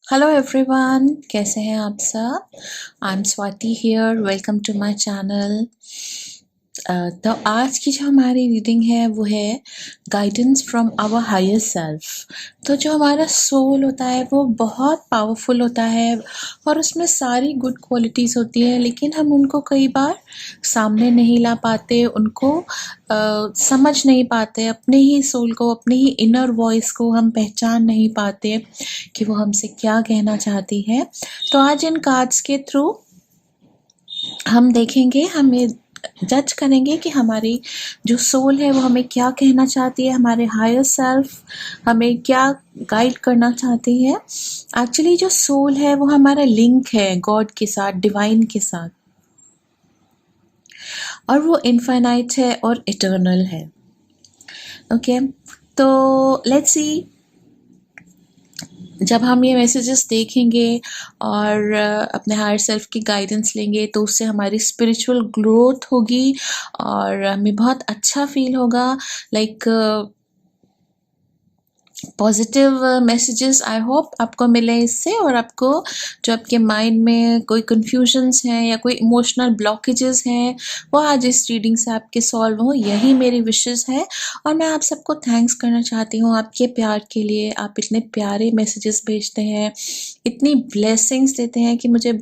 Hello everyone, कैसे हैं आप सब। I am Swati here, welcome to my channel. तो आज की जो हमारी रीडिंग है वो है guidance from our higher self. तो जो हमारा सोल होता है वो बहुत पावरफुल होता है और उसमें सारी गुड क्वालिटीज़ होती है, लेकिन हम उनको कई बार सामने नहीं ला पाते, उनको समझ नहीं पाते। अपने ही सोल को, अपनी ही इनर वॉइस को हम पहचान नहीं पाते कि वो हमसे क्या कहना चाहती है। तो आज इन कार्ड्स के थ्रू हम देखेंगे, हमें जज करेंगे कि हमारी जो सोल है वो हमें क्या कहना चाहती है, हमारे हायर सेल्फ हमें क्या गाइड करना चाहती है। एक्चुअली जो सोल है वो हमारा लिंक है गॉड के साथ, डिवाइन के साथ, और वो इनफाइनाइट है और इटर्नल है। ओके, तो लेट्स सी, जब हम ये मैसेजेस देखेंगे और अपने हायर सेल्फ की गाइडेंस लेंगे तो उससे हमारी स्पिरिचुअल ग्रोथ होगी और हमें बहुत अच्छा फील होगा। Like positive messages I hope आपको मिले इससे, और आपको जो आपके माइंड में कोई कन्फ्यूजन्स हैं या कोई इमोशनल ब्लॉकेजेस हैं वो आज इस रीडिंग से आपके सॉल्व हो, यही मेरी विशेस है। और मैं आप सबको थैंक्स करना चाहती हूँ आपके प्यार के लिए। आप इतने प्यारे मैसेजेस भेजते हैं, इतनी ब्लेसिंग्स देते हैं कि मुझे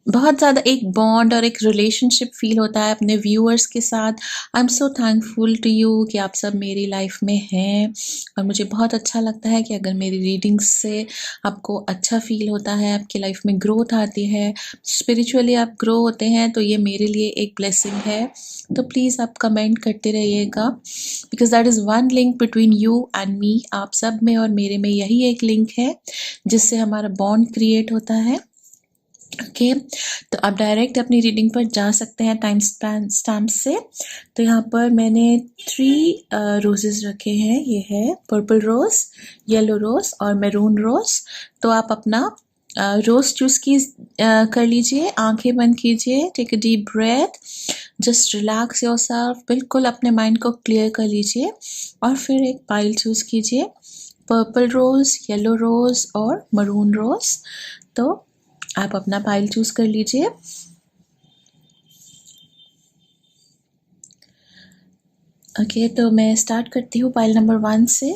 बहुत ज़्यादा एक बॉन्ड और एक रिलेशनशिप फील होता है अपने व्यूअर्स के साथ। I am so thankful to you कि आप सब मेरी लाइफ में हैं, और मुझे बहुत अच्छा लगता है कि अगर मेरी रीडिंग्स से आपको अच्छा फील होता है, आपकी लाइफ में ग्रोथ आती है, स्पिरिचुअली आप ग्रो होते हैं, तो ये मेरे लिए एक ब्लेसिंग है। तो प्लीज़ आप कमेंट करते रहिएगा, because that is one link between you and me. आप सब में और मेरे में यही एक लिंक है जिससे हमारा बॉन्ड क्रिएट होता है। ओके, तो आप डायरेक्ट अपनी रीडिंग पर जा सकते हैं टाइम स्टैम्प से। तो यहाँ पर मैंने 3 रोजेस रखे हैं। ये है पर्पल रोज, येलो रोज और मैरून रोज। तो आप अपना रोज चूज कर लीजिए, आंखें बंद कीजिए, take a deep breath, just relax yourself, बिल्कुल अपने माइंड को क्लियर कर लीजिए और फिर एक पाइल चूज कीजिए, पर्पल रोज, येलो रोज और मरून रोज। तो आप अपना पाइल चूज कर लीजिए। ओके, तो मैं स्टार्ट करती हूँ पाइल नंबर 1 से।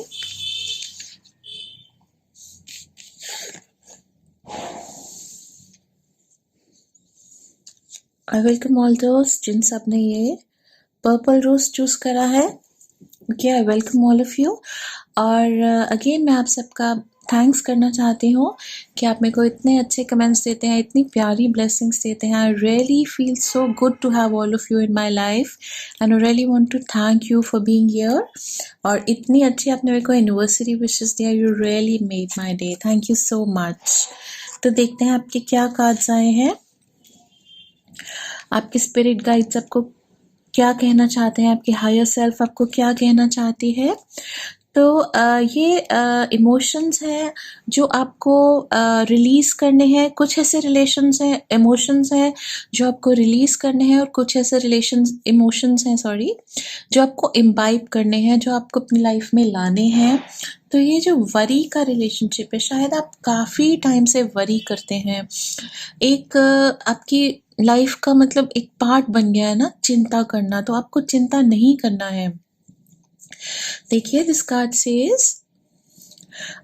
आई वेलकम ऑल दोस्त जिन सब ने ये पर्पल रोज चूज करा है। Okay, I welcome all of you. और अगेन मैं आप सबका थैंक्स करना चाहती हूँ कि आप मेरे को इतने अच्छे कमेंट्स देते हैं, इतनी प्यारी ब्लेसिंग्स देते हैं। I really feel so good to have all of you in my life and I really want to thank you for being here. और इतनी अच्छी आपने मेरे को एनिवर्सरी विशेस दिया, you really made my day, thank you so much. तो देखते हैं आपके क्या कार्ड्स आए हैं। आपके स्पिरिट गाइड्स आपको क्या कहना चाहते हैं, आपके हायर सेल्फ आपको क्या कहना चाहती है। तो ये इमोशंस हैं जो आपको रिलीज़ करने हैं। कुछ ऐसे रिलेशंस हैं, इमोशंस हैं जो आपको रिलीज़ करने हैं, और कुछ ऐसे इमोशंस हैं जो आपको इम्बाइब करने हैं, जो आपको अपनी लाइफ में लाने हैं। तो ये जो वरी का रिलेशनशिप है, शायद आप काफ़ी टाइम से वरी करते हैं। एक आपकी लाइफ का मतलब एक पार्ट बन गया है ना चिंता करना, तो आपको चिंता नहीं करना है। देखिए, this card says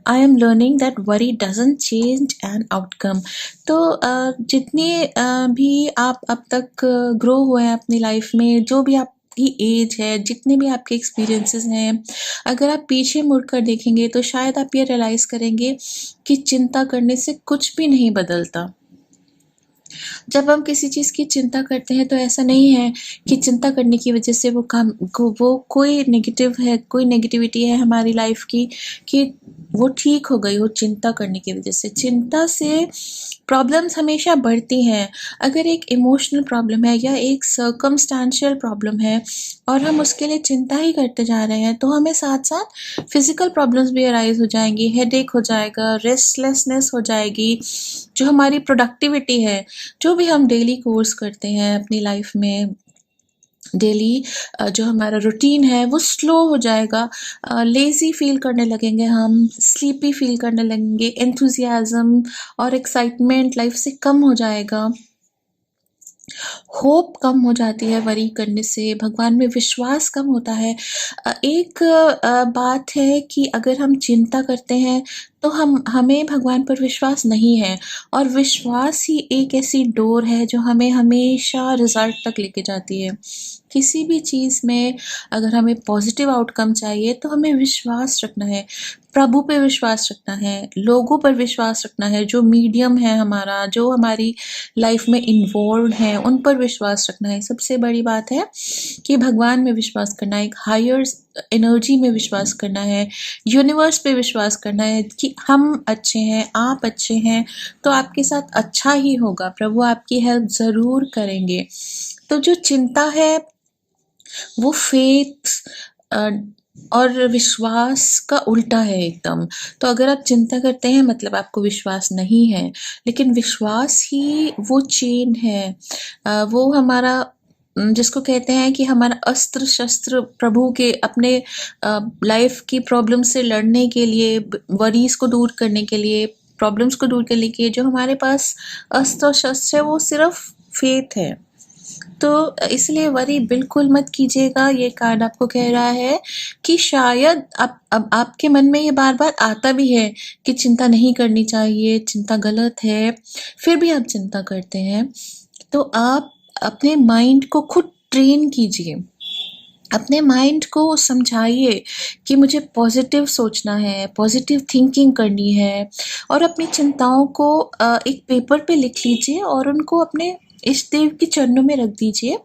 I am learning that worry doesn't change an outcome. तो जितने भी आप अब तक ग्रो हुए हैं अपनी लाइफ में, जो भी आपकी एज है, जितने भी आपके एक्सपीरियंसेस हैं, अगर आप पीछे मुड़कर देखेंगे तो शायद आप ये रियलाइज़ करेंगे कि चिंता करने से कुछ भी नहीं बदलता। जब हम किसी चीज़ की चिंता करते हैं तो ऐसा नहीं है कि चिंता करने की वजह से वो कोई नेगेटिव है, कोई नेगेटिविटी है हमारी लाइफ की कि वो ठीक हो गई हो चिंता करने की वजह से। चिंता से प्रॉब्लम्स हमेशा बढ़ती हैं। अगर एक इमोशनल प्रॉब्लम है या एक सर्कमस्टेंशियल प्रॉब्लम है और हम उसके लिए चिंता ही करते जा रहे हैं, तो हमें साथ साथ फिजिकल प्रॉब्लम्स भी अराइज हो जाएंगी, हेडेक हो जाएगा, रेस्टलेसनेस हो जाएगी। जो हमारी प्रोडक्टिविटी है, जो भी हम डेली कोर्स करते हैं अपनी लाइफ में, डेली जो हमारा रूटीन है वो स्लो हो जाएगा, लेज़ी फ़ील करने लगेंगे, हम स्लीपी फ़ील करने लगेंगे, एंथुसियाज़्म और एक्साइटमेंट लाइफ से कम हो जाएगा, होप कम हो जाती है वरी करने से, भगवान में विश्वास कम होता है। एक बात है कि अगर हम चिंता करते हैं तो हमें भगवान पर विश्वास नहीं है, और विश्वास ही एक ऐसी डोर है जो हमें हमेशा रिज़ल्ट तक लेके जाती है। किसी भी चीज़ में अगर हमें पॉजिटिव आउटकम चाहिए तो हमें विश्वास रखना है, प्रभु पे विश्वास रखना है, लोगों पर विश्वास रखना है, जो मीडियम है हमारा, जो हमारी लाइफ में इन्वॉल्व हैं, उन पर विश्वास रखना है। सबसे बड़ी बात है कि भगवान में विश्वास करना है, एक हायर एनर्जी में विश्वास करना है, यूनिवर्स पे विश्वास करना है कि हम अच्छे हैं, आप अच्छे हैं, तो आपके साथ अच्छा ही होगा, प्रभु आपकी हेल्प ज़रूर करेंगे। तो जो चिंता है वो फेथ और विश्वास का उल्टा है एकदम। तो अगर आप चिंता करते हैं मतलब आपको विश्वास नहीं है, लेकिन विश्वास ही वो चेन है, वो हमारा जिसको कहते हैं कि हमारा अस्त्र शस्त्र प्रभु के अपने लाइफ की प्रॉब्लम से लड़ने के लिए, वरीज को दूर करने के लिए, प्रॉब्लम्स को दूर करने के लिए जो हमारे पास अस्त्र शस्त्र है वो सिर्फ फेथ है। तो इसलिए वरी बिल्कुल मत कीजिएगा। ये कार्ड आपको कह रहा है कि शायद अब आपके मन में ये बार-बार आता भी है कि चिंता नहीं करनी चाहिए, चिंता गलत है, फिर भी आप चिंता करते हैं। तो आप अपने माइंड को खुद ट्रेन कीजिए। अपने माइंड को समझाइए कि मुझे पॉजिटिव सोचना है, पॉजिटिव थिंकिंग करनी है, और अपनी चिंताओं को एक पेपर पे लिख लीजिए और उनको अपने इष्ट देव के चरणों में रख दीजिए।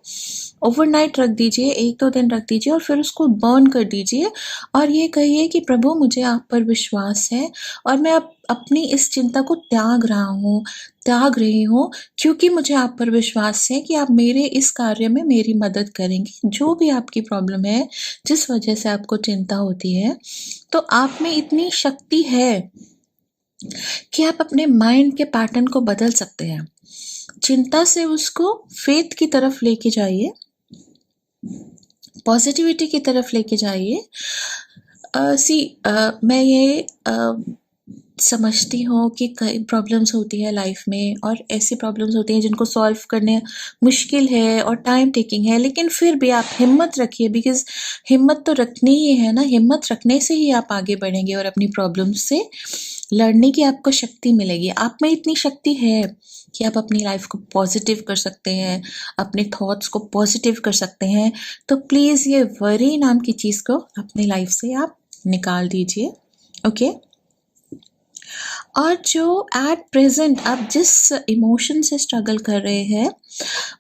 ओवरनाइट रख दीजिए, 1-2 दिन रख दीजिए और फिर उसको बर्न कर दीजिए और ये कहिए कि प्रभु मुझे आप पर विश्वास है और मैं अब अपनी इस चिंता को त्याग रही हूँ, क्योंकि मुझे आप पर विश्वास है कि आप मेरे इस कार्य में मेरी मदद करेंगे। जो भी आपकी प्रॉब्लम है, जिस वजह से आपको चिंता होती है, तो आप में इतनी शक्ति है कि आप अपने माइंड के पैटर्न को बदल सकते हैं। चिंता से उसको फेथ की तरफ लेके जाइए, पॉजिटिविटी की तरफ लेके जाइए। मैं ये समझती हूँ कि कई प्रॉब्लम्स होती है लाइफ में, और ऐसी प्रॉब्लम्स होती हैं जिनको सॉल्व करने मुश्किल है और टाइम टेकिंग है, लेकिन फिर भी आप हिम्मत रखिए, बिकॉज़ हिम्मत तो रखनी ही है ना, हिम्मत रखने से ही आप आगे बढ़ेंगे और अपनी प्रॉब्लम्स से लड़ने की आपको शक्ति मिलेगी। आप में इतनी शक्ति है कि आप अपनी लाइफ को पॉजिटिव कर सकते हैं, अपने थॉट्स को पॉजिटिव कर सकते हैं। तो प्लीज़ ये वरी नाम की चीज़ को अपनी लाइफ से आप निकाल दीजिए, ओके? और जो एट प्रेजेंट आप जिस इमोशन से स्ट्रगल कर रहे हैं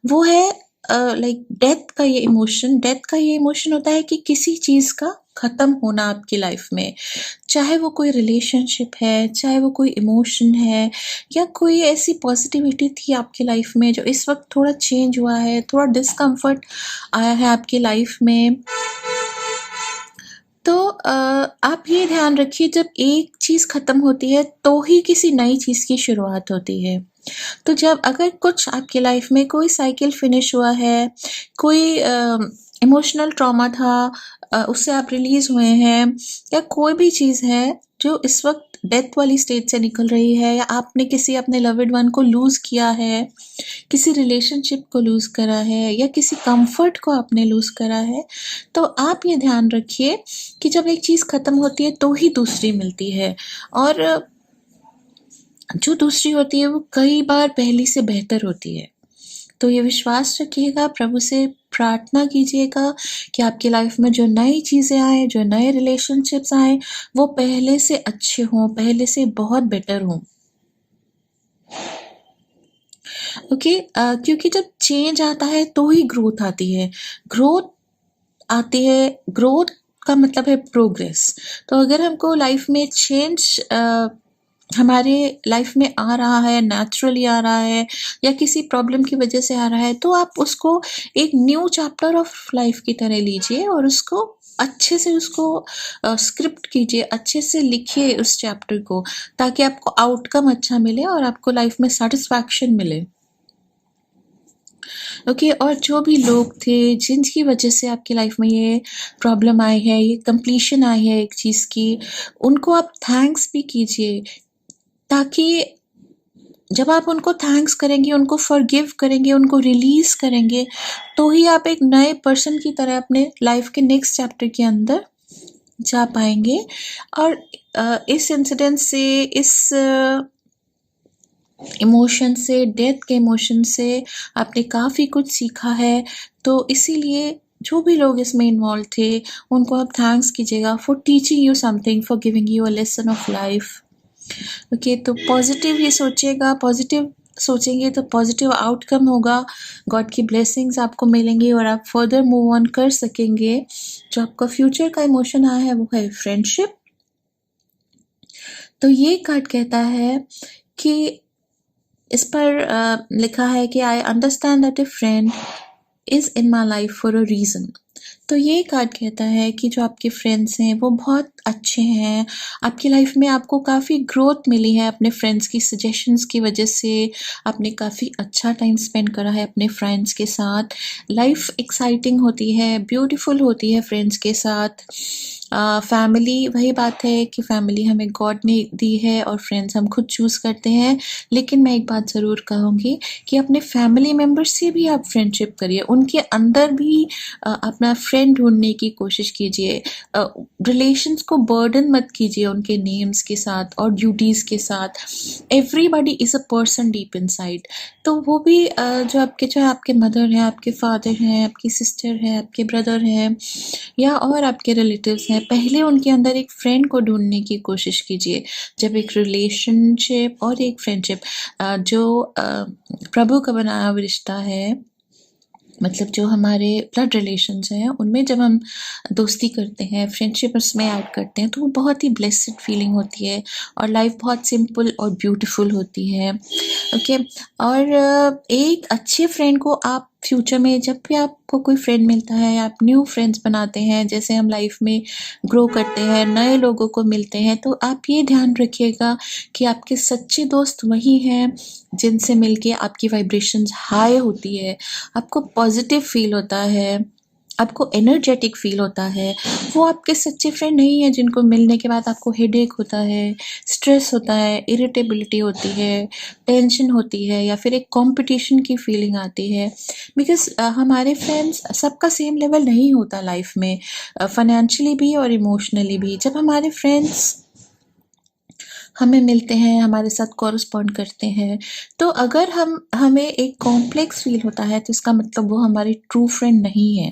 वो है लाइक डेथ का ये इमोशन होता है कि किसी चीज़ का ख़त्म होना आपकी लाइफ में, चाहे वो कोई रिलेशनशिप है, चाहे वो कोई इमोशन है, या कोई ऐसी पॉजिटिविटी थी आपकी लाइफ में जो इस वक्त थोड़ा चेंज हुआ है, थोड़ा डिस्कम्फर्ट आया है आपकी लाइफ में। तो आप ये ध्यान रखिए, जब एक चीज़ ख़त्म होती है तो ही किसी नई चीज़ की शुरुआत होती है। तो जब अगर कुछ आपकी लाइफ में कोई साइकिल फिनिश हुआ है, कोई इमोशनल ट्रॉमा था, उससे आप रिलीज़ हुए हैं, या कोई भी चीज़ है जो इस वक्त डेथ वाली स्टेज से निकल रही है, या आपने किसी अपने लव्ड वन को लूज़ किया है, किसी रिलेशनशिप को लूज़ करा है, या किसी कंफर्ट को आपने लूज़ करा है, तो आप ये ध्यान रखिए कि जब एक चीज़ ख़त्म होती है तो ही दूसरी मिलती है, और जो दूसरी होती है वो कई बार पहली से बेहतर होती है। तो ये विश्वास रखिएगा, प्रभु से प्रार्थना कीजिएगा कि आपकी लाइफ में जो नई चीज़ें आए, जो नए रिलेशनशिप्स आए, वो पहले से अच्छे हों, पहले से बहुत बेटर हों। ओके, क्योंकि जब चेंज आता है तो ही ग्रोथ आती है। ग्रोथ का मतलब है प्रोग्रेस। तो अगर हमको लाइफ में चेंज हमारे लाइफ में आ रहा है, नेचुरली आ रहा है, या किसी प्रॉब्लम की वजह से आ रहा है, तो आप उसको एक न्यू चैप्टर ऑफ लाइफ की तरह लीजिए और उसको अच्छे से स्क्रिप्ट कीजिए, अच्छे से लिखिए उस चैप्टर को, ताकि आपको आउटकम अच्छा मिले और आपको लाइफ में सेटिस्फैक्शन मिले। ओके। और जो भी लोग थे जिनकी वजह से आपकी लाइफ में ये प्रॉब्लम आई है, ये कंप्लीशन आई है एक चीज़ की, उनको आप थैंक्स भी कीजिए, ताकि जब आप उनको थैंक्स करेंगे, उनको फॉरगिव करेंगे, उनको रिलीज़ करेंगे, तो ही आप एक नए पर्सन की तरह अपने लाइफ के नेक्स्ट चैप्टर के अंदर जा पाएँगे। और इस इंसिडेंट से, इस इमोशन से, डेथ के इमोशन से आपने काफ़ी कुछ सीखा है। तो इसीलिए जो भी लोग इसमें इन्वॉल्व थे, उनको आप थैंक्स कीजिएगा for teaching you something, for giving you a lesson of life. Okay, तो पॉजिटिव ही सोचिएगा, पॉजिटिव सोचेंगे तो पॉजिटिव आउटकम होगा, गॉड की ब्लेसिंग्स आपको मिलेंगी और आप फर्दर मूव ऑन कर सकेंगे। जो आपका फ्यूचर का इमोशन आया है वो है फ्रेंडशिप। तो ये कार्ड कहता है कि इस पर लिखा है कि आई understand that A friend is in my life for a reason. तो ये कार्ड कहता है कि जो आपके फ्रेंड्स हैं वो बहुत अच्छे हैं, आपकी लाइफ में आपको काफ़ी ग्रोथ मिली है अपने फ्रेंड्स की सजेशंस की वजह से, आपने काफ़ी अच्छा टाइम स्पेंड करा है अपने फ्रेंड्स के साथ। लाइफ एक्साइटिंग होती है, ब्यूटीफुल होती है फ्रेंड्स के साथ। फैमिली, वही बात है कि फैमिली हमें गॉड ने दी है और फ्रेंड्स हम खुद चूज़ करते हैं। लेकिन मैं एक बात ज़रूर कहूँगी कि अपने फैमिली मेम्बर्स से भी आप फ्रेंडशिप करिए, उनके अंदर भी अपना फ्रेंड ढूंढने की कोशिश कीजिए। रिलेशंस को बर्डन मत कीजिए उनके नेम्स के साथ और ड्यूटीज़ के साथ। Everybody is a person deep inside. तो वो भी जो आपके, चाहे आपके मदर हैं, आपके फादर हैं, आपकी सिस्टर है, आपके ब्रदर हैं, या और आपके रिलेटिव्स हैं, पहले उनके अंदर एक फ्रेंड को ढूंढने की कोशिश कीजिए। जब एक रिलेशनशिप और एक फ्रेंडशिप जो प्रभु का बनाया हुआ रिश्ता है, मतलब जो हमारे ब्लड रिलेशंस हैं, उनमें जब हम दोस्ती करते हैं, फ्रेंडशिप उसमें ऐड करते हैं, तो वो बहुत ही ब्लेस्ड फीलिंग होती है और लाइफ बहुत सिंपल और ब्यूटीफुल होती है। ओके। और एक अच्छे फ्रेंड को आप फ्यूचर में जब भी आपको कोई फ्रेंड मिलता है, आप न्यू फ्रेंड्स बनाते हैं, जैसे हम लाइफ में ग्रो करते हैं, नए लोगों को मिलते हैं, तो आप ये ध्यान रखिएगा कि आपके सच्चे दोस्त वही हैं जिनसे मिलके आपकी वाइब्रेशंस हाई होती है, आपको पॉजिटिव फील होता है, आपको एनर्जेटिक फील होता है। वो आपके सच्चे फ्रेंड नहीं है जिनको मिलने के बाद आपको हेडेक होता है, स्ट्रेस होता है, इरिटेबिलिटी होती है, टेंशन होती है, या फिर एक कंपटीशन की फीलिंग आती है। बिकॉज़ हमारे फ्रेंड्स सबका सेम लेवल नहीं होता लाइफ में, फाइनेंशियली भी और इमोशनली भी। जब हमारे फ्रेंड्स हमें मिलते हैं, हमारे साथ कॉरेस्पॉन्ड करते हैं, तो अगर हमें एक कॉम्प्लेक्स फील होता है, तो इसका मतलब वो हमारी ट्रू फ्रेंड नहीं है।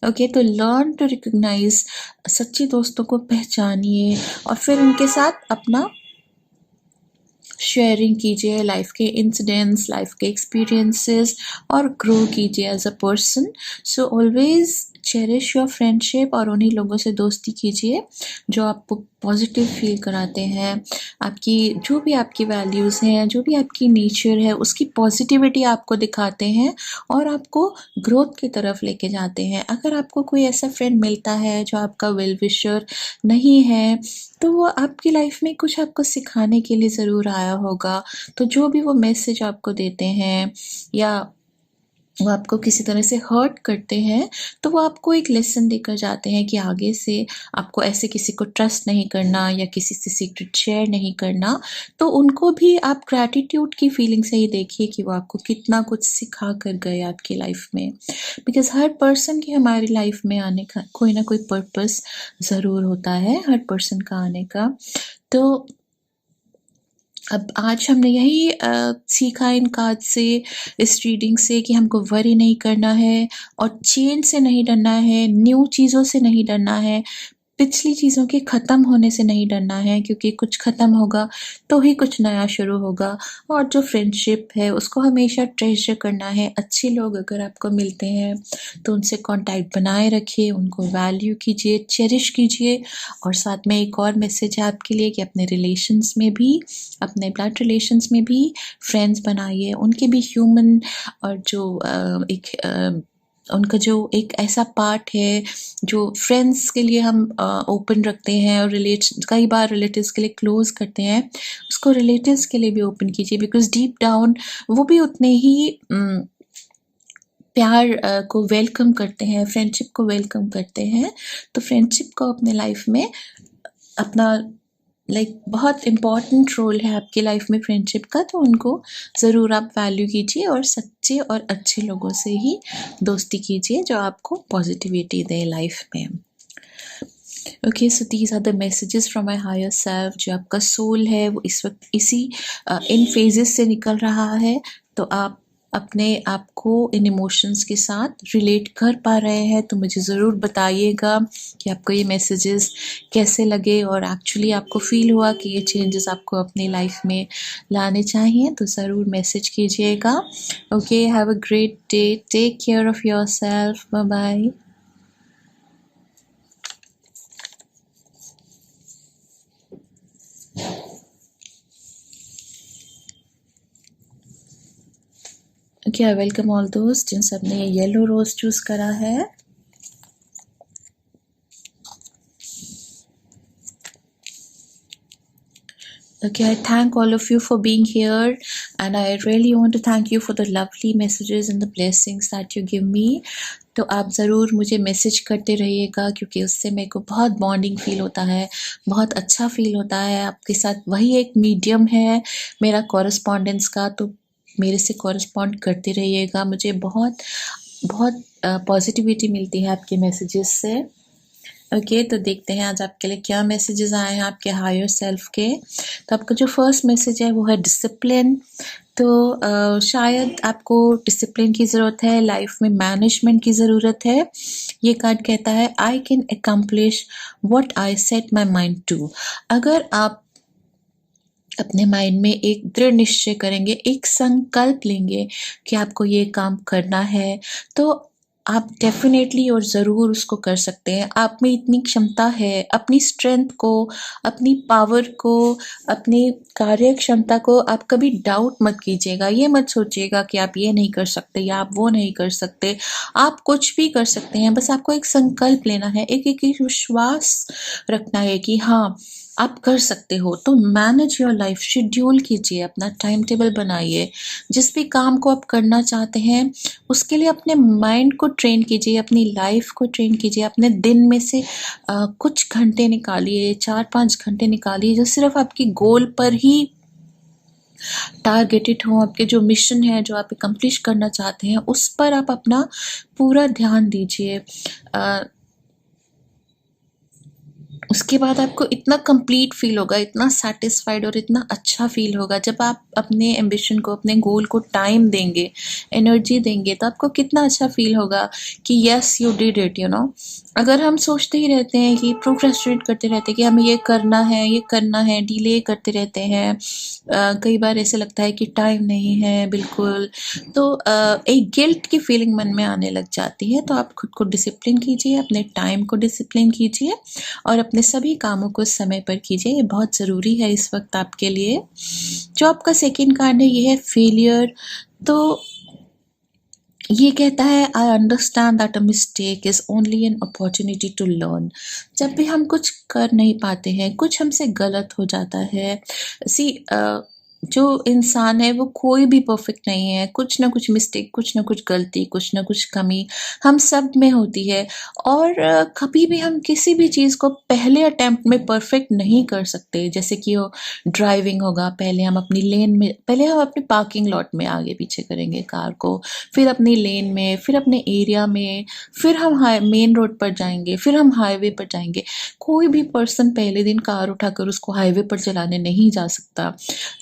ओके, तो लर्न टू रिकॉग्नाइज सच्चे दोस्तों को पहचानिए और फिर उनके साथ अपना शेयरिंग कीजिए, लाइफ के इंसिडेंट्स, लाइफ के एक्सपीरियंसेस, और ग्रो कीजिए as a person. So always cherish your friendship और उन्हीं लोगों से दोस्ती कीजिए जो आपको पॉजिटिव फील कराते हैं। आपकी जो भी आपकी वैल्यूज़ हैं, जो भी आपकी नेचर है, उसकी पॉजिटिविटी आपको दिखाते हैं और आपको ग्रोथ की तरफ लेके जाते हैं। अगर आपको कोई ऐसा फ्रेंड मिलता है जो आपका वेल विशर नहीं है, तो वो आपकी लाइफ में कुछ आपको सिखाने के लिए ज़रूर आया होगा। तो जो भी वो मैसेज आपको देते हैं या वो आपको किसी तरह से हर्ट करते हैं, तो वो आपको एक लेसन देकर जाते हैं कि आगे से आपको ऐसे किसी को ट्रस्ट नहीं करना या किसी से सीक्रेट शेयर नहीं करना। तो उनको भी आप ग्रैटिट्यूड की फीलिंग से ही देखिए कि वो आपको कितना कुछ सिखा कर गए आपकी लाइफ में। बिकॉज़ हर पर्सन की हमारी लाइफ में आने का कोई ना कोई पर्पस ज़रूर होता है, हर पर्सन का आने का। तो अब आज हमने यही सीखा इन कार्ड से, इस रीडिंग से, कि हमको वरी नहीं करना है और चेंज से नहीं डरना है, न्यू चीज़ों से नहीं डरना है, पिछली चीज़ों के ख़त्म होने से नहीं डरना है, क्योंकि कुछ ख़त्म होगा तो ही कुछ नया शुरू होगा। और जो फ्रेंडशिप है उसको हमेशा ट्रेजर करना है। अच्छे लोग अगर आपको मिलते हैं तो उनसे कांटेक्ट बनाए रखिए, उनको वैल्यू कीजिए, चेरिश कीजिए। और साथ में एक और मैसेज है आपके लिए कि अपने रिलेशंस में भी, अपने ब्लड रिलेशंस में भी फ्रेंड्स बनाइए, उनके भी ह्यूमन और जो उनका जो एक ऐसा पार्ट है जो फ्रेंड्स के लिए हम ओपन रखते हैं और कई बार रिलेटिव्स के लिए क्लोज करते हैं, उसको रिलेटिव्स के लिए भी ओपन कीजिए। बिकॉज डीप डाउन वो भी उतने ही प्यार को वेलकम करते हैं, फ्रेंडशिप को वेलकम करते हैं, तो फ्रेंडशिप को अपने लाइफ में अपना बहुत इम्पॉर्टेंट रोल है आपकी लाइफ में फ्रेंडशिप का, तो उनको ज़रूर आप वैल्यू कीजिए और सच्चे और अच्छे लोगों से ही दोस्ती कीजिए जो आपको पॉजिटिविटी दे लाइफ में। Okay, so these are the messages from my higher self. जो आपका सोल है वो इस वक्त इसी इन फेजेस से निकल रहा है, तो आप अपने आप को इन इमोशंस के साथ रिलेट कर पा रहे हैं, तो मुझे ज़रूर बताइएगा कि आपको ये मैसेजेस कैसे लगे और एक्चुअली आपको फील हुआ कि ये चेंजेस आपको अपनी लाइफ में लाने चाहिए, तो ज़रूर मैसेज कीजिएगा। Okay, have a great day, take care of yourself, bye bye. Okay, I welcome all दोस्त जिन सब ने येलो रोज चूज करा है। Okay, I thank all of you for being here, and I really want to thank you for the lovely messages and the blessings that you give me. तो आप ज़रूर मुझे मैसेज करते रहिएगा, क्योंकि उससे मेरे को बहुत बॉन्डिंग फील होता है, बहुत अच्छा फील होता है आपके साथ। वही एक मीडियम है मेरा कॉरेस्पॉन्डेंस का, तो मेरे से कॉरेस्पॉन्ड करते रहिएगा। मुझे बहुत बहुत पॉजिटिविटी मिलती है आपके मैसेजेस से। ओके, तो देखते हैं आज आपके लिए क्या मैसेजेस आए हैं आपके हायर सेल्फ के। तो आपका जो फर्स्ट मैसेज है वो है डिसिप्लिन। तो शायद आपको डिसिप्लिन की ज़रूरत है, लाइफ में मैनेजमेंट की ज़रूरत है। ये कार्ड कहता है I can accomplish what I set my mind to. अगर आप अपने माइंड में एक दृढ़ निश्चय करेंगे, एक संकल्प लेंगे कि आपको ये काम करना है, तो आप डेफिनेटली और ज़रूर उसको कर सकते हैं। आप में इतनी क्षमता है, अपनी स्ट्रेंथ को, अपनी पावर को, अपनी कार्य क्षमता को आप कभी डाउट मत कीजिएगा। ये मत सोचिएगा कि आप ये नहीं कर सकते या आप वो नहीं कर सकते। आप कुछ भी कर सकते हैं, बस आपको एक संकल्प लेना है, एक विश्वास रखना है कि हाँ आप कर सकते हो। तो मैनेज योर लाइफ, शेड्यूल कीजिए, अपना टाइम टेबल बनाइए। जिस भी काम को आप करना चाहते हैं उसके लिए अपने माइंड को ट्रेन कीजिए, अपनी लाइफ को ट्रेन कीजिए। अपने दिन में से कुछ घंटे निकालिए, 4-5 घंटे निकालिए जो सिर्फ आपकी गोल पर ही टारगेटेड हो। आपके जो मिशन है, जो आप अकम्प्लिश करना चाहते हैं, उस पर आप अपना पूरा ध्यान दीजिए। उसके बाद आपको इतना कंप्लीट फील होगा, इतना सेटिस्फाइड और इतना अच्छा फील होगा जब आप अपने एम्बिशन को, अपने गोल को टाइम देंगे, एनर्जी देंगे, तो आपको कितना अच्छा फील होगा कि yes you did it, you know. अगर हम सोचते ही रहते हैं कि प्रोक्रेस्टिनेट करते रहते हैं कि हमें ये करना है, डिले करते रहते हैं, कई बार ऐसे लगता है कि टाइम नहीं है बिल्कुल, तो एक गिल्ट की फीलिंग मन में आने लग जाती है। तो आप खुद को डिसिप्लिन कीजिए, अपने टाइम को डिसिप्लिन कीजिए और अपने सभी कामों को समय पर कीजिए। ये बहुत ज़रूरी है इस वक्त आपके लिए। जो आपका सेकंड कार्ड है ये है फेलियर। तो ये कहता है I understand that a mistake is only an opportunity to learn. जब भी हम कुछ कर नहीं पाते हैं, कुछ हमसे गलत हो जाता है, जो इंसान है वो कोई भी परफेक्ट नहीं है। कुछ ना कुछ मिस्टेक, कुछ ना कुछ गलती, कुछ ना कुछ कमी हम सब में होती है, और कभी भी हम किसी भी चीज़ को पहले अटेम्प्ट में परफेक्ट नहीं कर सकते। जैसे कि वो ड्राइविंग होगा, पहले हम अपनी लेन में, पहले हम अपने पार्किंग लॉट में आगे पीछे करेंगे कार को, फिर अपनी लेन में, फिर अपने एरिया में, फिर हम मेन रोड पर जाएंगे, फिर हम हाईवे पर जाएंगे। कोई भी पर्सन पहले दिन कार उठाकर उसको हाईवे पर चलाने नहीं जा सकता।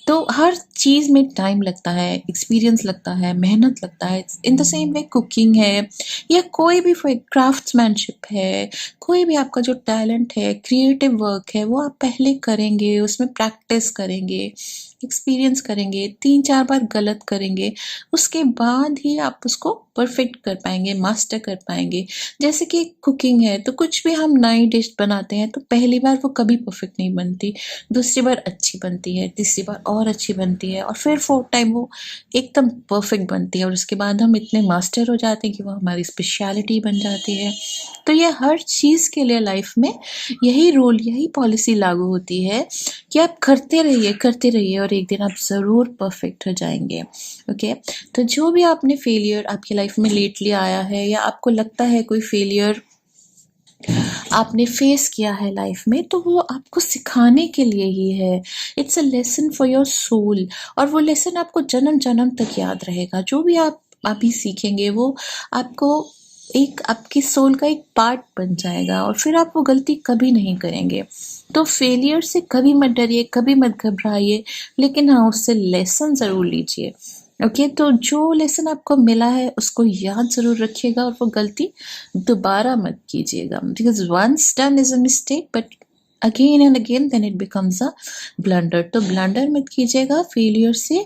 तो हर चीज़ में टाइम लगता है, एक्सपीरियंस लगता है, मेहनत लगता है। In the same way cooking है या कोई भी क्राफ्ट्समैनशिप है, कोई भी आपका जो टैलेंट है, क्रिएटिव वर्क है, वो आप पहले करेंगे, उसमें प्रैक्टिस करेंगे, एक्सपीरियंस करेंगे, 3-4 बार गलत करेंगे, उसके बाद ही आप उसको परफेक्ट कर पाएंगे, मास्टर कर पाएंगे। जैसे कि कुकिंग है, तो कुछ भी हम नई डिश बनाते हैं तो पहली बार वो कभी परफेक्ट नहीं बनती, दूसरी बार अच्छी बनती है, तीसरी बार और अच्छी बनती है, और फिर 4th टाइम वो एकदम परफेक्ट बनती है, और उसके बाद हम इतने मास्टर हो जाते हैं कि वो हमारी स्पेशलिटी बन जाती है। तो ये हर चीज़ के लिए लाइफ में यही रूल, यही पॉलिसी लागू होती है कि आप करते रहिए और एक दिन आप ज़रूर परफेक्ट हो जाएंगे। ओके, तो जो भी आपने फेलियर आपकी लाइफ लाइफ में लेटली आया है या आपको लगता है कोई फेलियर आपने फेस किया है लाइफ में, तो वो आपको सिखाने के लिए ही है। It's a lesson for your soul, और वो लेसन आपको जन्म जन्म तक याद रहेगा। जो भी आप अभी सीखेंगे वो आपको एक आपकी सोल का एक पार्ट बन जाएगा, और फिर आप वो गलती कभी नहीं करेंगे। तो फेलियर से कभी मत डरिए, कभी मत घबराइए, लेकिन हाँ, उससे लेसन ज़रूर लीजिए। ओके, तो जो लेसन आपको मिला है उसको याद ज़रूर रखिएगा, और वो गलती दोबारा मत कीजिएगा, because once done is a mistake but again and again then it becomes a blunder. तो ब्लंडर मत कीजिएगा, फेलियर से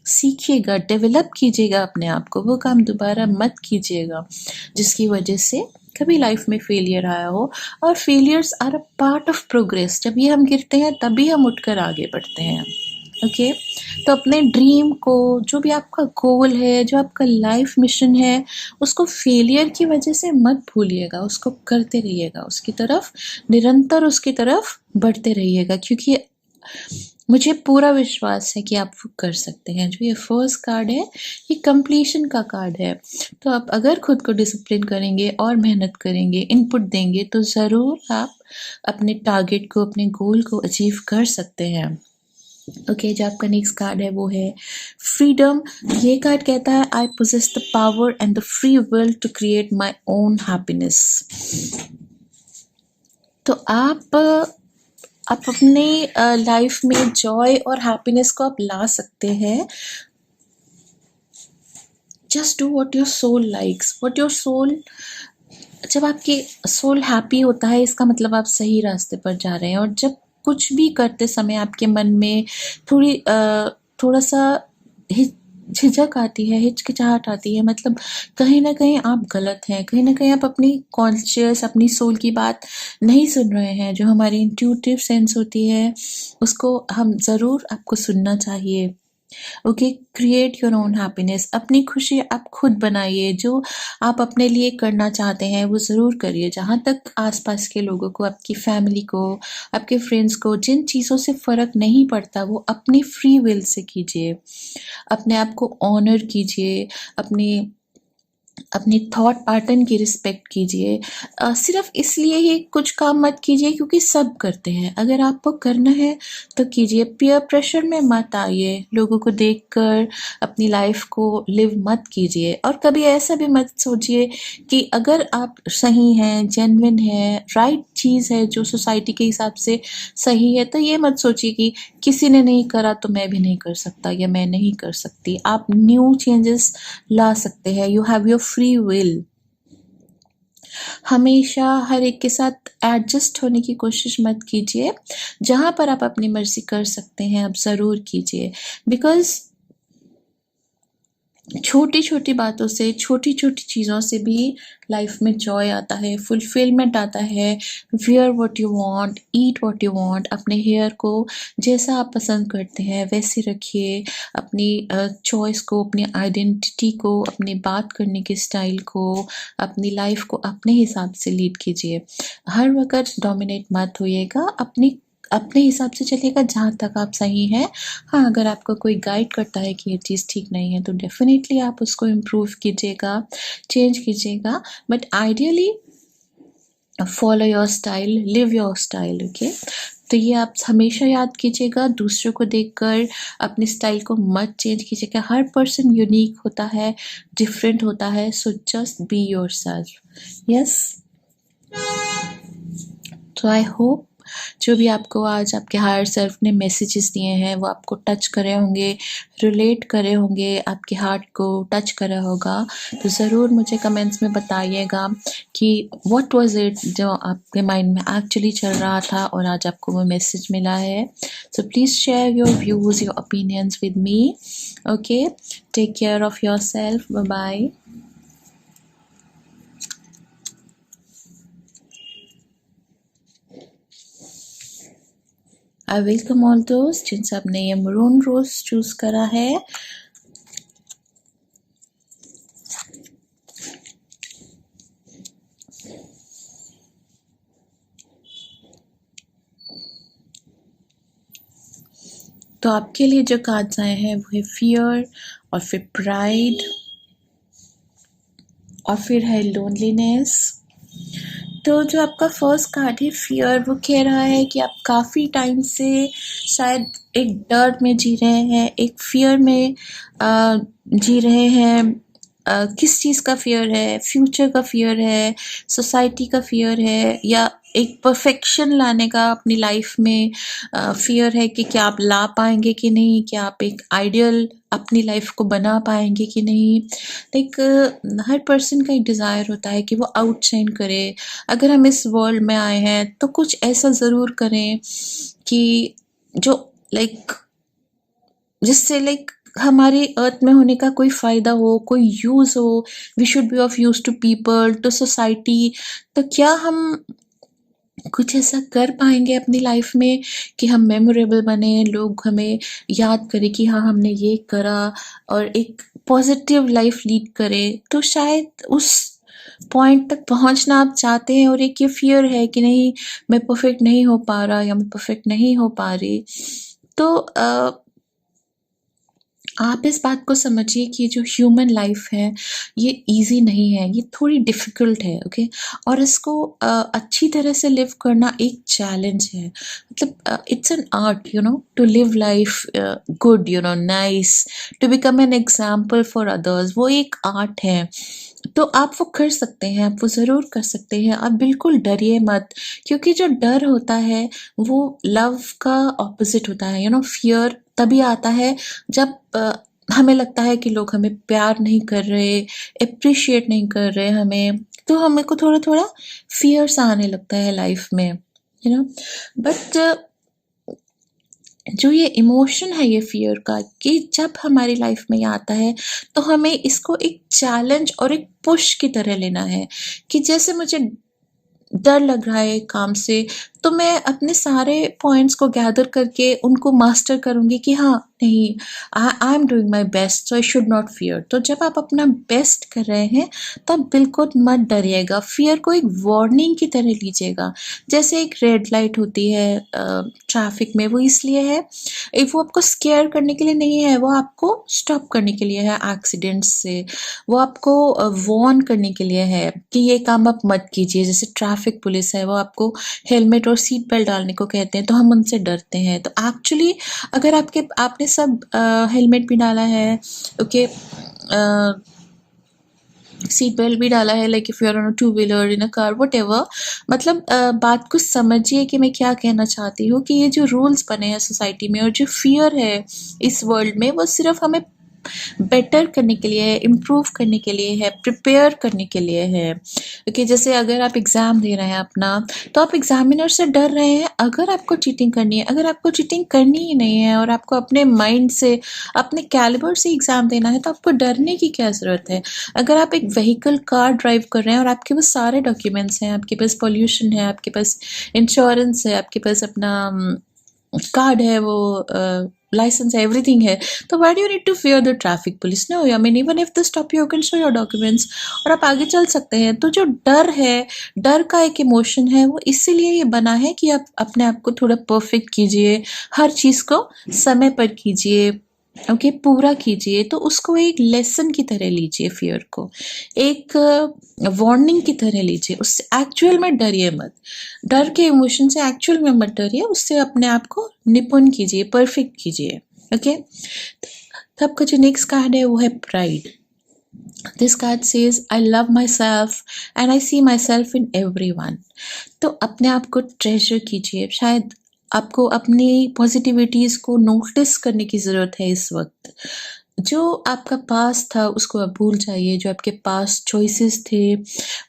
सीखिएगा, डेवलप कीजिएगा अपने आप को, वो काम दोबारा मत कीजिएगा जिसकी वजह से कभी लाइफ में फेलियर आया हो। और failures are a part of progress. जब ये हम गिरते हैं तभी हम उठकर आगे बढ़ते हैं। ओके, तो अपने ड्रीम को, जो भी आपका गोल है, जो आपका लाइफ मिशन है, उसको फेलियर की वजह से मत भूलिएगा, उसको करते रहिएगा, उसकी तरफ निरंतर उसकी तरफ बढ़ते रहिएगा, क्योंकि मुझे पूरा विश्वास है कि आप वो कर सकते हैं। जो ये फर्स्ट कार्ड है, ये कंप्लीशन का कार्ड है। तो आप अगर खुद को डिसिप्लिन करेंगे और मेहनत करेंगे, इनपुट देंगे, तो ज़रूर आप अपने टारगेट को, अपने गोल को अचीव कर सकते हैं। ओके, जो आपका नेक्स्ट कार्ड है वो है फ्रीडम। ये कार्ड कहता है I possess the power and the free will to create my own happiness. तो आप अपने लाइफ में जॉय और हैप्पीनेस को आप ला सकते हैं। Just do what your soul likes, what your soul. जब आपकी सोल हैप्पी होता है, इसका मतलब आप सही रास्ते पर जा रहे हैं। और जब कुछ भी करते समय आपके मन में थोड़ा सा झिझक आती है, हिचकिचाहट आती है, मतलब कहीं ना कहीं आप गलत हैं, कहीं ना कहीं आप अपनी कॉन्शियस, अपनी सोल की बात नहीं सुन रहे हैं। जो हमारी इंट्यूटिव सेंस होती है, उसको हम ज़रूर आपको सुनना चाहिए। Okay, create your own happiness. अपनी खुशी आप खुद बनाइए। जो आप अपने लिए करना चाहते हैं वो ज़रूर करिए। जहाँ तक आसपास के लोगों को, आपकी फैमिली को, आपके फ्रेंड्स को, जिन चीज़ों से फ़र्क नहीं पड़ता, वो अपनी फ्री विल से कीजिए। अपने आप को ऑनर कीजिए, अपनी थॉट पैटर्न की रिस्पेक्ट कीजिए। सिर्फ इसलिए ही कुछ काम मत कीजिए क्योंकि सब करते हैं। अगर आपको करना है तो कीजिए। पीयर प्रेशर में मत आइए। लोगों को देखकर अपनी लाइफ को लिव मत कीजिए। और कभी ऐसा भी मत सोचिए कि अगर आप सही हैं, जेन्युइन है, राइट चीज़ है, जो सोसाइटी के हिसाब से सही है, तो ये मत सोचिए कि किसी ने नहीं करा तो मैं भी नहीं कर सकता या मैं नहीं कर सकती। आप न्यू चेंजेस ला सकते हैं। You have your free will. हमेशा हर एक के साथ एडजस्ट होने की कोशिश मत कीजिए। जहाँ पर आप अपनी मर्जी कर सकते हैं, आप ज़रूर कीजिए। बिकॉज छोटी छोटी बातों से, छोटी छोटी चीज़ों से भी लाइफ में जॉय आता है, फुलफिलमेंट आता है। Wear what you want, eat what you want. अपने हेयर को जैसा आप पसंद करते हैं वैसे रखिए। अपनी चॉइस को, अपनी आइडेंटिटी को, अपनी बात करने के स्टाइल को, अपनी लाइफ को अपने हिसाब से लीड कीजिए। हर वक्त डोमिनेट मत होइएगा। अपने हिसाब से चलिएगा जहाँ तक आप सही हैं। हाँ, अगर आपको कोई गाइड करता है कि ये चीज़ ठीक नहीं है तो डेफिनेटली आप उसको इम्प्रूव कीजिएगा, चेंज कीजिएगा। But ideally follow your style, live your style. Okay, तो ये आप हमेशा याद कीजिएगा। दूसरों को देखकर अपनी स्टाइल को मत चेंज कीजिएगा। हर पर्सन यूनिक होता है, डिफरेंट होता है। So just be your self. Yes, तो आई होप जो भी आपको आज आपके हायर सेल्फ ने मैसेजेस दिए हैं वो आपको टच करे होंगे, रिलेट करे होंगे, आपके हार्ट को टच करा होगा। तो ज़रूर मुझे कमेंट्स में बताइएगा कि व्हाट वाज इट जो आपके माइंड में एक्चुअली चल रहा था और आज आपको वो मैसेज मिला है। So please share your views, your opinions with me. Okay, take care of yourself. Bye bye. I welcome all दोस्त जिन सब ने ये मरून रोज चूज करा है। तो आपके लिए जो कार्ड्स आए हैं वो है फियर और फिर प्राइड और फिर है लोनलीनेस। तो जो आपका फर्स्ट कार्ड है फियर, वो कह रहा है कि आप काफ़ी टाइम से शायद एक डर में जी रहे हैं, एक फियर में जी रहे हैं। किस चीज़ का फियर है? फ्यूचर का फियर है, सोसाइटी का फियर है, या एक परफेक्शन लाने का अपनी लाइफ में फियर है कि क्या आप ला पाएंगे कि नहीं, क्या आप एक आइडियल अपनी लाइफ को बना पाएंगे कि नहीं। लाइक हर पर्सन का एक डिज़ायर होता है कि वो आउटशाइन करे। अगर हम इस वर्ल्ड में आए हैं तो कुछ ऐसा ज़रूर करें कि जो लाइक जिससे लाइक हमारे अर्थ में होने का कोई फ़ायदा हो, कोई यूज़ हो। We should be of use to people, to society. तो क्या हम कुछ ऐसा कर पाएँगे अपनी लाइफ में कि हम मेमोरेबल बने, लोग हमें याद करें कि हाँ, हमने ये करा, और एक पॉज़िटिव लाइफ लीड करें। तो शायद उस पॉइंट तक पहुँचना आप चाहते हैं, और एक ये फ़ियर है कि नहीं, मैं परफ़ेक्ट नहीं हो पा रहा, या मैं परफ़ेक्ट नहीं हो पा रही। तो आप इस बात को समझिए कि जो ह्यूमन लाइफ है, ये ईज़ी नहीं है, ये थोड़ी डिफ़िकल्ट है, ओके? और इसको अच्छी तरह से लिव करना एक चैलेंज है। मतलब it's an art, you know, to live life good, you know, nice, to become an example for others. वो एक आर्ट है। तो आप वो कर सकते हैं, आप वो ज़रूर कर सकते हैं। आप बिल्कुल डरिए मत, क्योंकि जो डर होता है, वो लव का ऑपोज़िट होता है, यू नो। फ़ियर तभी आता है जब हमें लगता है कि लोग हमें प्यार नहीं कर रहे, एप्रिशिएट नहीं कर रहे हमें, तो हमें को थोड़ा-थोड़ा फ़ियर सा आने लगता है लाइफ में, यू नो। बट जो ये इमोशन है ये फ़ियर का, कि जब हमारी लाइफ में ये आता है, तो हमें इसको एक चैलेंज और एक पुश की तरह लेना है, कि जैसे मुझे डर लग रहा है काम से, तो मैं अपने सारे पॉइंट्स को गैदर करके उनको मास्टर करूँगी कि हाँ, नहीं, I am doing my best, so I should not fear. तो जब आप अपना बेस्ट कर रहे हैं, तब बिल्कुल मत डरिएगा, फ़ियर को एक वार्निंग की तरह लीजिएगा। जैसे एक रेड लाइट होती है ट्रैफ़िक में, वो इसलिए है, वो आपको स्केयर करने के लिए नहीं है, वो आपको स्टॉप करने के लिए है एक्सीडेंट्स से। वो आपको वार्न करने के लिए है कि ये काम आप मत कीजिए। जैसे ट्रैफ़िक पुलिस है, वो आपको हेलमेट और सीट बेल्ट डालने को कहते हैं, तो हम उनसे डरते हैं। तो एक्चुअली अगर आपने सब हेलमेट भी डाला है, ओके, सीट बेल्ट भी डाला है, like if you are on a two wheeler, in a car, whatever, मतलब बात को समझिए कि मैं क्या कहना चाहती हूँ, कि ये जो रूल्स बने हैं सोसाइटी में, और जो फ़ियर है इस वर्ल्ड में, वो सिर्फ़ हमें बेटर करने के लिए है, इम्प्रूव करने के लिए है, प्रिपेयर करने के लिए है। ओके, जैसे अगर आप एग्ज़ाम दे रहे हैं अपना, तो आप एग्ज़ामिनर से डर रहे हैं। अगर आपको चीटिंग करनी है, अगर आपको चीटिंग करनी ही नहीं है, और आपको अपने माइंड से, अपने कैलिबर से एग्ज़ाम देना है, तो आपको डरने की क्या ज़रूरत है? अगर आप एक व्हीकल, कार ड्राइव कर रहे हैं, और आपके पास सारे डॉक्यूमेंट्स हैं, आपके पास पॉल्यूशन है, आपके पास इंश्योरेंस है, आपके पास अपना कार्ड है, वो लाइसेंस है, एवरीथिंग है, तो why do you need to fear the traffic police? No, I mean even if they stop you, can show your documents, और आप आगे चल सकते हैं। तो जो डर है, डर का एक इमोशन है, वो इसीलिए ये बना है कि आप अपने आप को थोड़ा परफेक्ट कीजिए, हर चीज़ को समय पर कीजिए, ओके, पूरा कीजिए। तो उसको एक लेसन की तरह लीजिए, फियर को एक वार्निंग की तरह लीजिए। उससे एक्चुअल में डरिए मत, डर के इमोशन से एक्चुअल में मत डरिए, उससे अपने आप को निपुण कीजिए, परफेक्ट कीजिए, ओके। तो आपका जो नेक्स्ट कार्ड है वो है pride. This card says I love myself and I see myself in everyone. तो अपने आप को ट्रेजर कीजिए। शायद आपको अपनी पॉजिटिविटीज़ को नोटिस करने की ज़रूरत है इस वक्त। जो आपका पास था उसको आप भूल जाइए, जो आपके पास चॉइसेस थे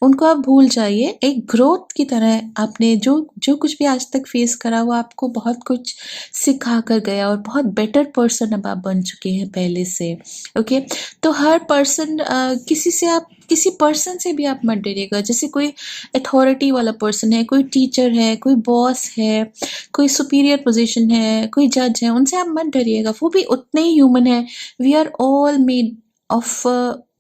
उनको आप भूल जाइए। एक ग्रोथ की तरह आपने जो जो कुछ भी आज तक फेस करा, वो आपको बहुत कुछ सिखा कर गया, और बहुत बेटर पर्सन अब आप बन चुके हैं पहले से, ओके। तो हर पर्सन, किसी पर्सन से भी आप मत डरिएगा। जैसे कोई अथॉरिटी वाला पर्सन है, कोई टीचर है, कोई बॉस है, कोई सुपीरियर पोजीशन है, कोई जज है, उनसे आप मत डरिएगा, वो भी उतने ही ह्यूमन है। We are all made of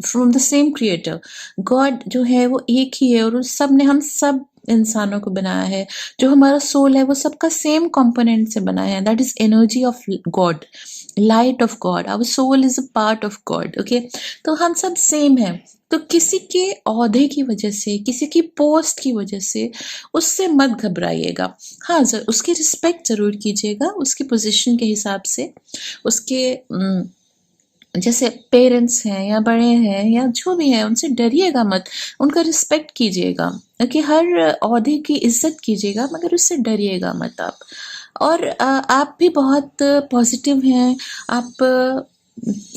from the same creator. God जो है वो एक ही है, और उस सब ने हम सब इंसानों को बनाया है। जो हमारा सोल है वो सबका सेम कंपोनेंट से बना है, that is energy of God. Light of God, our soul is a part of God. Okay, तो हम सब सेम हैं। तो किसी के ओहदे की वजह से, किसी की पोस्ट की वजह से उससे मत घबराइएगा। हाँ, उसकी रिस्पेक्ट ज़रूर कीजिएगा, उसकी पोजीशन के हिसाब से। उसके जैसे पेरेंट्स हैं या बड़े हैं या जो भी हैं, उनसे डरिएगा मत, उनका रिस्पेक्ट कीजिएगा। ओके, हर ओहदे की इज्जत कीजिएगा, मगर उससे डरिएगा मत आप। और आप भी बहुत पॉजिटिव हैं। आप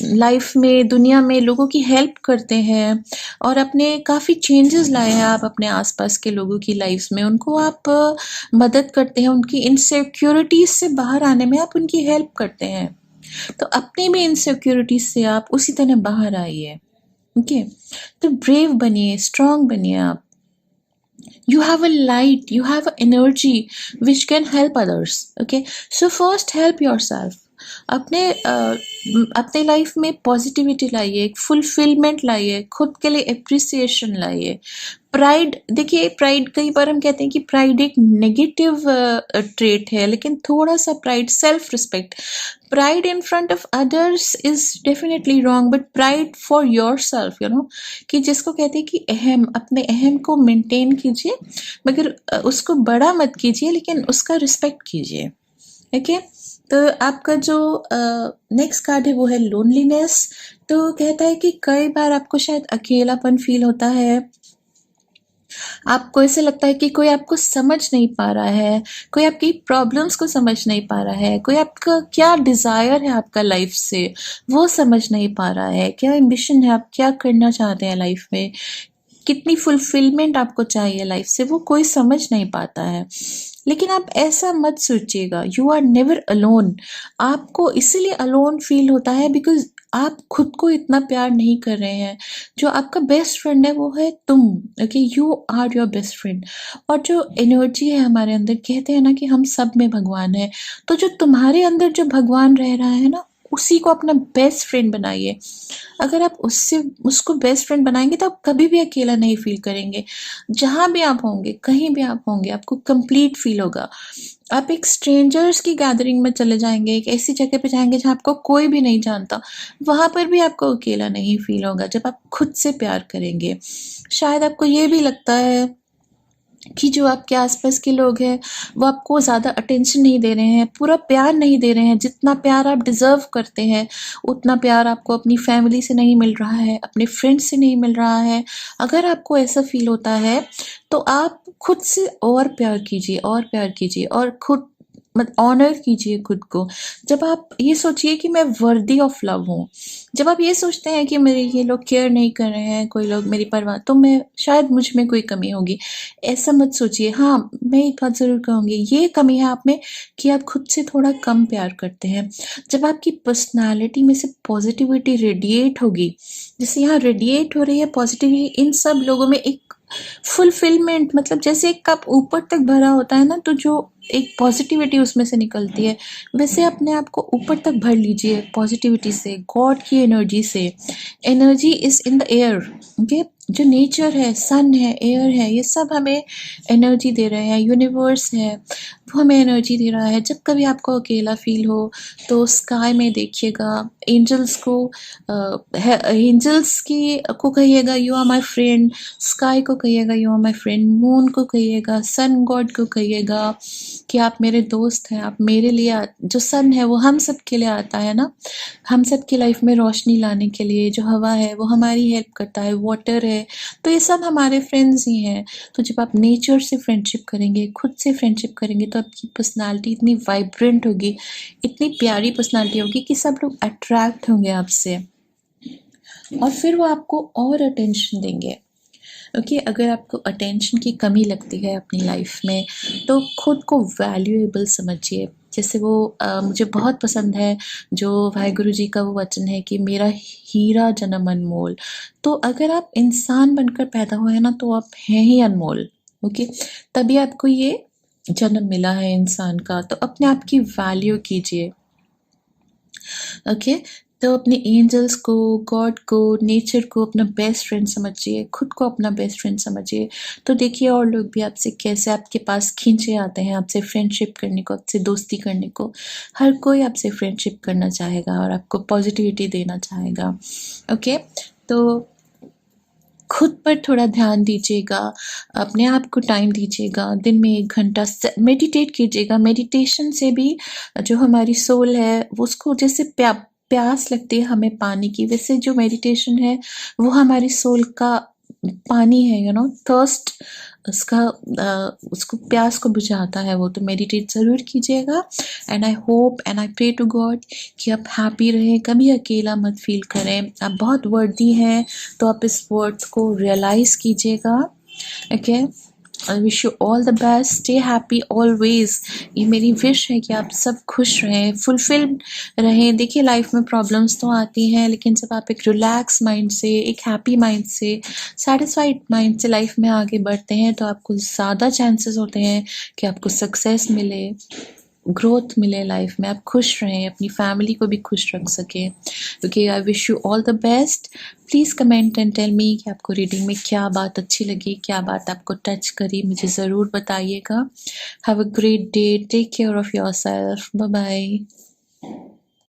लाइफ में, दुनिया में लोगों की हेल्प करते हैं और अपने काफ़ी चेंजेस लाए हैं आप अपने आसपास के लोगों की लाइफ में। उनको आप मदद करते हैं, उनकी इनसिक्योरिटीज से बाहर आने में आप उनकी हेल्प करते हैं। तो अपनी भी इनसिक्योरिटीज से आप उसी तरह बाहर आइए। ओके, तो ब्रेव बनिए, स्ट्रांग बनिए आप। You have a light, you have energy which can help others. Okay, so first help yourself. अपने लाइफ में पॉजिटिविटी लाइए, फुलफिलमेंट लाइए, खुद के लिए एप्रिसिएशन लाइए। प्राइड, देखिए प्राइड कई बार हम कहते हैं कि प्राइड एक नेगेटिव ट्रेट है, लेकिन थोड़ा सा pride, self respect, pride in front of others is definitely wrong, but pride for your self, कि जिसको कहते हैं कि अहम, अपने अहम को मेंटेन कीजिए, मगर उसको बड़ा मत कीजिए, लेकिन उसका रिस्पेक्ट कीजिए। ओके, तो आपका जो नेक्स्ट कार्ड है वो है लोनलीनेस। तो कहता है कि कई बार आपको शायद अकेलापन फील होता है, आपको ऐसे लगता है कि कोई आपको समझ नहीं पा रहा है, कोई आपकी प्रॉब्लम्स को समझ नहीं पा रहा है, कोई आपका क्या डिज़ायर है आपका लाइफ से वो समझ नहीं पा रहा है, क्या एम्बिशन है, आप क्या करना चाहते हैं लाइफ में, कितनी फुलफिलमेंट आपको चाहिए लाइफ से, वो कोई समझ नहीं पाता है। लेकिन आप ऐसा मत सोचिएगा, यू आर नेवर अलोन। आपको इसीलिए अलोन फील होता है बिकॉज आप खुद को इतना प्यार नहीं कर रहे हैं। जो आपका बेस्ट फ्रेंड है वो है तुम। Okay, you are your best friend. और जो एनर्जी है हमारे अंदर, कहते हैं ना कि हम सब में भगवान है, तो जो तुम्हारे अंदर जो भगवान रह रहा है ना, उसी को अपना बेस्ट फ्रेंड बनाइए। अगर आप उसको बेस्ट फ्रेंड बनाएंगे तो आप कभी भी अकेला नहीं फील करेंगे। जहाँ भी आप होंगे, कहीं भी आप होंगे, आपको कंप्लीट फील होगा। आप एक स्ट्रेंजर्स की गैदरिंग में चले जाएंगे, एक ऐसी जगह पे जाएंगे जहाँ आपको कोई भी नहीं जानता, वहाँ पर भी आपको अकेला नहीं फील होगा जब आप खुद से प्यार करेंगे। शायद आपको ये भी लगता है कि जो आपके आसपास के लोग हैं वो आपको ज़्यादा अटेंशन नहीं दे रहे हैं, पूरा प्यार नहीं दे रहे हैं, जितना प्यार आप डिज़र्व करते हैं उतना प्यार आपको अपनी फैमिली से नहीं मिल रहा है, अपने फ्रेंड्स से नहीं मिल रहा है। अगर आपको ऐसा फील होता है तो आप खुद से और प्यार कीजिए, और प्यार कीजिए, और खुद ऑनर कीजिए खुद को। जब आप ये सोचिए कि मैं वर्दी ऑफ लव हूँ, जब आप ये सोचते हैं कि मेरे ये लोग केयर नहीं कर रहे हैं, कोई लोग मेरी परवाह, तो मैं शायद मुझ में कोई कमी होगी, ऐसा मत सोचिए। हाँ, मैं एक बात ज़रूर कहूँगी, ये कमी है आप में कि आप खुद से थोड़ा कम प्यार करते हैं। जब आपकी पर्सनालिटी में से पॉजिटिविटी रेडिएट होगी, जैसे यहाँ रेडिएट हो रही है पॉजिटिविटी, इन सब लोगों में एक फुलफिलमेंट, मतलब जैसे एक कप ऊपर तक भरा होता है ना, तो जो एक पॉजिटिविटी उसमें से निकलती है, वैसे अपने आप को ऊपर तक भर लीजिए पॉजिटिविटी से, गॉड की एनर्जी से। Energy is in the air. Okay, जो नेचर है, सन है, एयर है, ये सब हमें एनर्जी दे रहे हैं, यूनिवर्स है वो हमें एनर्जी दे रहा है। जब कभी आपको अकेला फील हो तो स्काई में देखिएगा, एंजल्स को, एंजल्स की को कहिएगा you are my friend, sky को कहिएगा you are my friend, moon को कहिएगा, सन गॉड को कहिएगा कि आप मेरे दोस्त हैं, आप मेरे लिए जो सन है वो हम सब के लिए आता है ना, हम सब की लाइफ में रोशनी लाने के लिए। जो हवा है वो हमारी हेल्प करता है, वाटर है, तो ये सब हमारे फ्रेंड्स ही हैं। तो जब आप नेचर से फ्रेंडशिप करेंगे, खुद से फ्रेंडशिप करेंगे, तो आपकी पर्सनालिटी इतनी वाइब्रेंट होगी, इतनी प्यारी पर्सनालिटी होगी कि सब लोग अट्रैक्ट होंगे आपसे, और फिर वो आपको और अटेंशन देंगे। ओके, अगर आपको अटेंशन की कमी लगती है अपनी लाइफ में, तो खुद को वैल्यूएबल समझिए। जैसे वो मुझे बहुत पसंद है जो वाहिगुरु जी का वो वचन है कि मेरा हीरा जन्म अनमोल। तो अगर आप इंसान बनकर पैदा हुए हैं ना, तो आप हैं ही अनमोल। ओके, तभी आपको ये जन्म मिला है इंसान का, तो अपने आप की वैल्यू कीजिए। ओके, तो अपने एंजल्स को, गॉड को, नेचर को अपना बेस्ट फ्रेंड समझिए, खुद को अपना बेस्ट फ्रेंड समझिए। तो देखिए और लोग भी आपसे कैसे आपके पास खींचे आते हैं, आपसे फ्रेंडशिप करने को, आपसे दोस्ती करने को। हर कोई आपसे फ्रेंडशिप करना चाहेगा और आपको पॉजिटिविटी देना चाहेगा। ओके, तो खुद पर थोड़ा ध्यान दीजिएगा, अपने आप को टाइम दीजिएगा, दिन में 1 घंटा मेडिटेट कीजिएगा। मेडिटेशन से भी जो हमारी सोल है वो उसको जैसे प्यास लगती है हमें पानी की, वैसे जो मेडिटेशन है वो हमारी सोल का पानी है, थर्स्ट उसका उसको प्यास को बुझाता है वो। तो मेडिटेट ज़रूर कीजिएगा। And I hope and I pray to God कि आप हैप्पी रहें, कभी अकेला मत फील करें। आप बहुत वर्दी हैं, तो आप इस वर्ड्स को रियलाइज़ कीजिएगा। Okay, I wish you all the best, stay happy always. ये मेरी विश है कि आप सब खुश रहें, फुलफिल्ड रहें। देखिए लाइफ में प्रॉब्लम्स तो आती हैं, लेकिन जब आप एक रिलैक्स माइंड से, एक हैप्पी माइंड से, सेटिस्फाइड माइंड से लाइफ में आगे बढ़ते हैं तो आपको ज़्यादा चांसेस होते हैं कि आपको सक्सेस मिले, ग्रोथ मिले लाइफ में। आप खुश रहें, अपनी फैमिली को भी खुश रख सकें। Okay, I wish you all the best. Please comment and tell me कि आपको रीडिंग में क्या बात अच्छी लगी, क्या बात आपको टच करी, मुझे ज़रूर बताइएगा। Have a great day, take care of yourself, bye bye.